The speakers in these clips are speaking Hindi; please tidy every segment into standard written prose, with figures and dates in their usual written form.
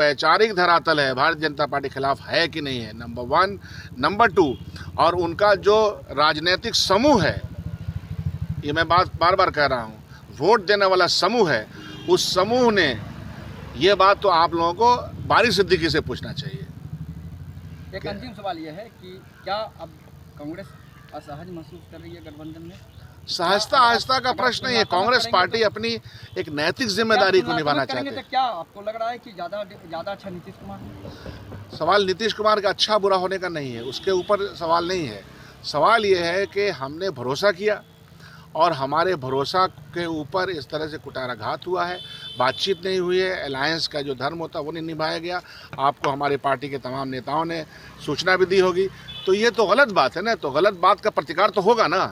वैचारिक धरातल है भारतीय जनता पार्टी खिलाफ है कि नहीं है, नंबर 1। नंबर 2, और उनका जो राजनीतिक समूह है, ये मैं बात बार बार कह रहा हूँ, वोट देने वाला समूह है, उस समूह ने ये बात तो आप लोगों को बारी सिद्दीकी से पूछना चाहिए। एक अंतिम सवाल यह है कि क्या अब कांग्रेस असहज महसूस कर रही है गठबंधन में? सहजता का प्रश्न नहीं है। कांग्रेस पार्टी अपनी एक नैतिक जिम्मेदारी को निभाना चाहती है। तो क्या आपको लग रहा है कि ज्यादा अच्छा नीतीश कुमार? सवाल नीतीश कुमार का अच्छा बुरा होने का नहीं है, उसके ऊपर सवाल नहीं है। सवाल ये है कि हमने भरोसा किया और हमारे भरोसा के ऊपर इस तरह से कुठाराघात हुआ है, बातचीत नहीं हुई है, अलायंस का जो धर्म होता है वो नहीं निभाया गया। आपको हमारे पार्टी के तमाम नेताओं ने सूचना भी दी होगी, तो ये तो गलत बात है ना। तो गलत बात का प्रतिकार तो होगा ना,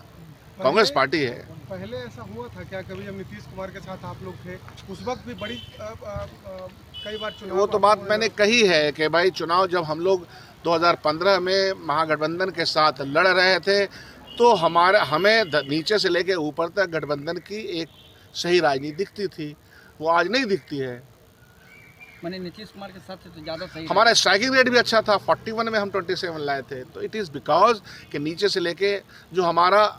कांग्रेस पार्टी है। पहले ऐसा हुआ था क्या कभी, जब नीतीश कुमार के साथ आप लोग थे उस वक्त भी बड़ी कई बार चुनाव? वो तो बात मैंने कही है कि भाई चुनाव जब हम लोग 2015 में महागठबंधन के साथ लड़ रहे थे तो हमें नीचे से लेके ऊपर तक गठबंधन की एक सही राजनीति दिखती थी, वो आज नहीं दिखती है। मैंने नीतीश कुमार के साथ तो ज़्यादा सही, हमारा स्ट्राइकिंग रेट भी अच्छा था, 41 में हम 27 लाए थे। तो इट इज़ बिकॉज कि नीचे से लेके जो हमारा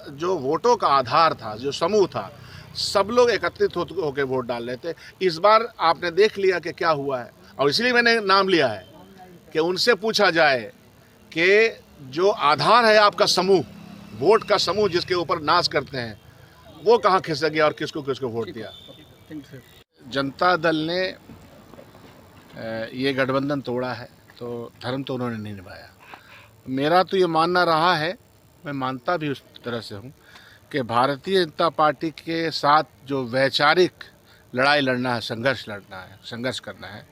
जो वोटों का आधार था, जो समूह था, सब लोग एकत्रित होकर वोट डाल रहे थे। इस बार आपने देख लिया कि क्या हुआ है, और इसलिए मैंने नाम लिया है कि उनसे पूछा जाए कि जो आधार है आपका समूह, वोट का समूह जिसके ऊपर नाज करते हैं, वो कहाँ खिसक गया और किसको किसको वोट दिया। जनता दल ने ये गठबंधन तोड़ा है तो धर्म तो उन्होंने नहीं निभाया। मेरा तो ये मानना रहा है, मैं मानता भी उस तरह से हूँ कि भारतीय जनता पार्टी के साथ जो वैचारिक लड़ाई लड़ना है, संघर्ष करना है,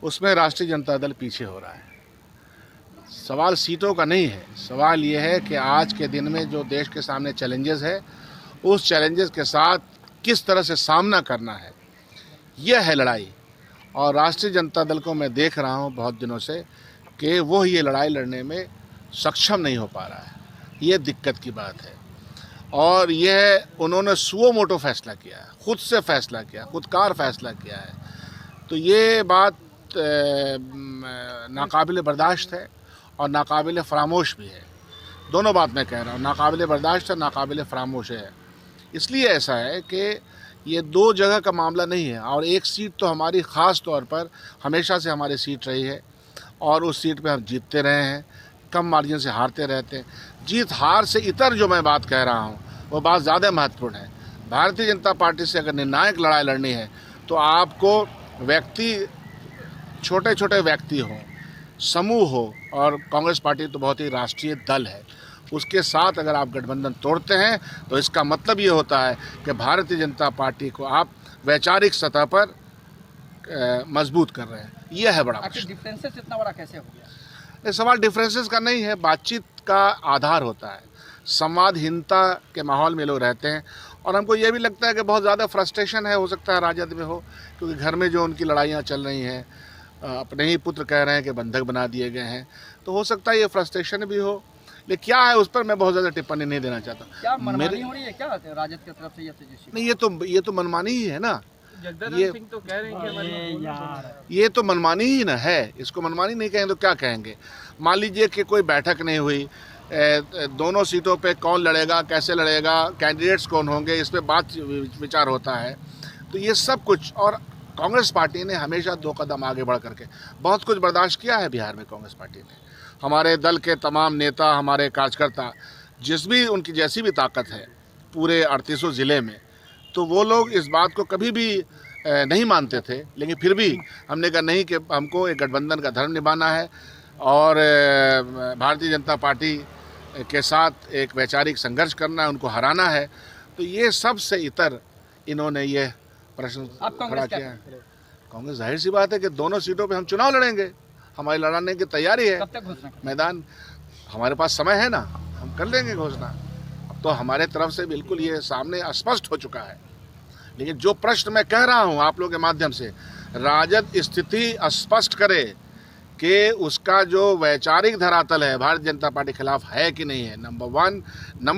उसमें राष्ट्रीय जनता दल पीछे हो रहा है। सवाल सीटों का नहीं है, सवाल ये है कि आज के दिन में जो देश के सामने चैलेंजेस है, उस चैलेंजेस के साथ किस तरह से सामना करना है, यह है लड़ाई। और राष्ट्रीय जनता दल को मैं देख रहा हूँ बहुत दिनों से कि वो ये लड़ाई लड़ने में सक्षम नहीं हो पा रहा है। ये दिक्कत की बात है। और यह उन्होंने सुओ मोटो फैसला किया है, खुद से फैसला किया, खुदकार फैसला किया है। तो ये बात नाकाबिले बर्दाश्त है और नाकाबिले फरामोश भी है। दोनों बात मैं कह रहा हूँ, नाकाबिले बर्दाश्त है, नाकाबिले फरामोश है। इसलिए ऐसा है कि ये दो जगह का मामला नहीं है। और एक सीट तो हमारी ख़ास तौर पर हमेशा से हमारी सीट रही है और उस सीट पे हम जीतते रहे हैं, कम मार्जिन से हारते रहते हैं। जीत हार से इतर जो मैं बात कह रहा हूँ वो बात ज़्यादा महत्वपूर्ण है। भारतीय जनता पार्टी से अगर निर्णायक लड़ाई लड़नी है तो आपको छोटे छोटे व्यक्ति हों, समूह हो, और कांग्रेस पार्टी तो बहुत ही राष्ट्रीय दल है, उसके साथ अगर आप गठबंधन तोड़ते हैं तो इसका मतलब ये होता है कि भारतीय जनता पार्टी को आप वैचारिक सतह पर मजबूत कर रहे हैं। यह है बड़ा प्रश्न। डिफरेंसेस इतना बड़ा कैसे हो गया? ये सवाल डिफरेंसेस का नहीं है, बातचीत का आधार होता है। संवादहीनता के माहौल में लोग रहते हैं और हमको ये भी लगता है कि बहुत ज़्यादा फ्रस्ट्रेशन है, हो सकता है राजद में हो, क्योंकि घर में जो उनकी लड़ाइयाँ चल रही हैं, अपने ही पुत्र कह रहे हैं कि बंधक बना दिए गए हैं, तो हो सकता है ये फ्रस्ट्रेशन भी हो। लेकिन क्या है उस पर मैं बहुत ज़्यादा टिप्पणी नहीं देना चाहता। क्या मनमानी हो रही है क्या राजद की तरफ से? नहीं, ये तो मनमानी ही है ना। ये तो कह रहे हैं ये तो मनमानी ही ना है, इसको मनमानी नहीं कहेंगे तो क्या कहेंगे। मान लीजिए कि कोई बैठक नहीं हुई, दोनों सीटों पे कौन लड़ेगा, कैसे लड़ेगा, कैंडिडेट्स कौन होंगे, इस पे बात विचार होता है। तो ये सब कुछ, और कांग्रेस पार्टी ने हमेशा 2 कदम आगे बढ़ करके बहुत कुछ बर्दाश्त किया है। बिहार में कांग्रेस पार्टी ने, हमारे दल के तमाम नेता, हमारे कार्यकर्ता, जिस भी उनकी जैसी भी ताकत है पूरे 38 ज़िले में, तो वो लोग इस बात को कभी भी नहीं मानते थे। लेकिन फिर भी हमने कहा नहीं, कि हमको एक गठबंधन का धर्म निभाना है और भारतीय जनता पार्टी के साथ एक वैचारिक संघर्ष करना है, उनको हराना है। तो ये सब से इतर इन्होंने ये प्रश्न खड़ा किया है। कांग्रेस जाहिर सी बात है कि दोनों सीटों पे हम चुनाव लड़ेंगे, हमारी लड़ाने की तैयारी है। कब तक घोषणा? मैदान हमारे पास समय है ना, हम कर लेंगे घोषणा। अब तो हमारे तरफ से बिल्कुल ये सामने स्पष्ट हो चुका है। लेकिन जो प्रश्न मैं कह रहा हूँ आप लोगों के माध्यम से, राजद स्थिति स्पष्ट करे कि उसका जो वैचारिक धरातल है भारतीय जनता पार्टी खिलाफ है कि नहीं है, नंबर 1। नंबर